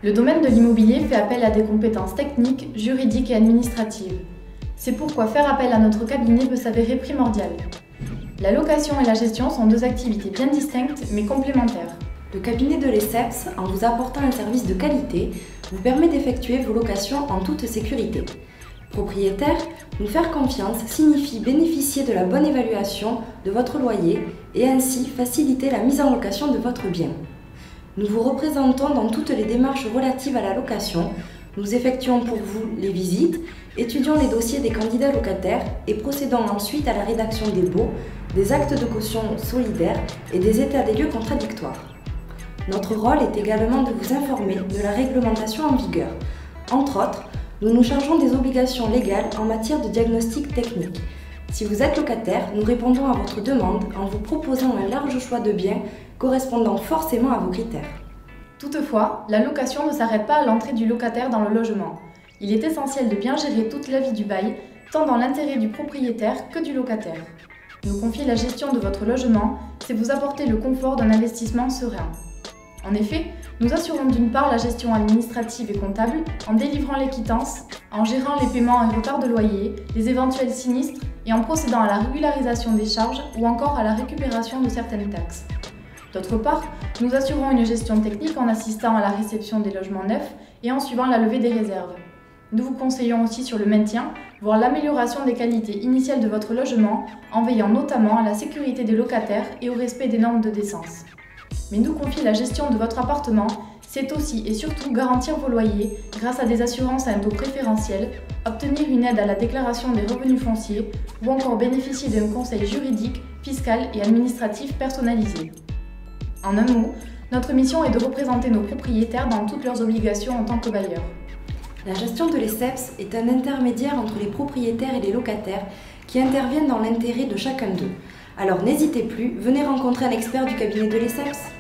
Le domaine de l'immobilier fait appel à des compétences techniques, juridiques et administratives. C'est pourquoi faire appel à notre cabinet peut s'avérer primordial. La location et la gestion sont deux activités bien distinctes mais complémentaires. Le cabinet de l'ESSEPS, en vous apportant un service de qualité, vous permet d'effectuer vos locations en toute sécurité. Propriétaire, nous faire confiance signifie bénéficier de la bonne évaluation de votre loyer et ainsi faciliter la mise en location de votre bien. Nous vous représentons dans toutes les démarches relatives à la location. Nous effectuons pour vous les visites, étudions les dossiers des candidats locataires et procédons ensuite à la rédaction des baux, des actes de caution solidaire et des états des lieux contradictoires. Notre rôle est également de vous informer de la réglementation en vigueur. Entre autres, nous nous chargeons des obligations légales en matière de diagnostic technique. Si vous êtes locataire, nous répondons à votre demande en vous proposant un large choix de biens correspondant forcément à vos critères. Toutefois, la location ne s'arrête pas à l'entrée du locataire dans le logement. Il est essentiel de bien gérer toute la vie du bail, tant dans l'intérêt du propriétaire que du locataire. Nous confier la gestion de votre logement, c'est vous apporter le confort d'un investissement serein. En effet, nous assurons d'une part la gestion administrative et comptable en délivrant les quittances, en gérant les paiements et retards de loyer, les éventuels sinistres et en procédant à la régularisation des charges ou encore à la récupération de certaines taxes. D'autre part, nous assurons une gestion technique en assistant à la réception des logements neufs et en suivant la levée des réserves. Nous vous conseillons aussi sur le maintien, voire l'amélioration des qualités initiales de votre logement en veillant notamment à la sécurité des locataires et au respect des normes de décence. Mais nous confier la gestion de votre appartement, c'est aussi et surtout garantir vos loyers grâce à des assurances à un taux préférentiel, obtenir une aide à la déclaration des revenus fonciers ou encore bénéficier d'un conseil juridique, fiscal et administratif personnalisé. En un mot, notre mission est de représenter nos propriétaires dans toutes leurs obligations en tant que bailleurs. La gestion de l'ESSEPS est un intermédiaire entre les propriétaires et les locataires qui interviennent dans l'intérêt de chacun d'eux. Alors n'hésitez plus, venez rencontrer un expert du cabinet de l'ESSEPS.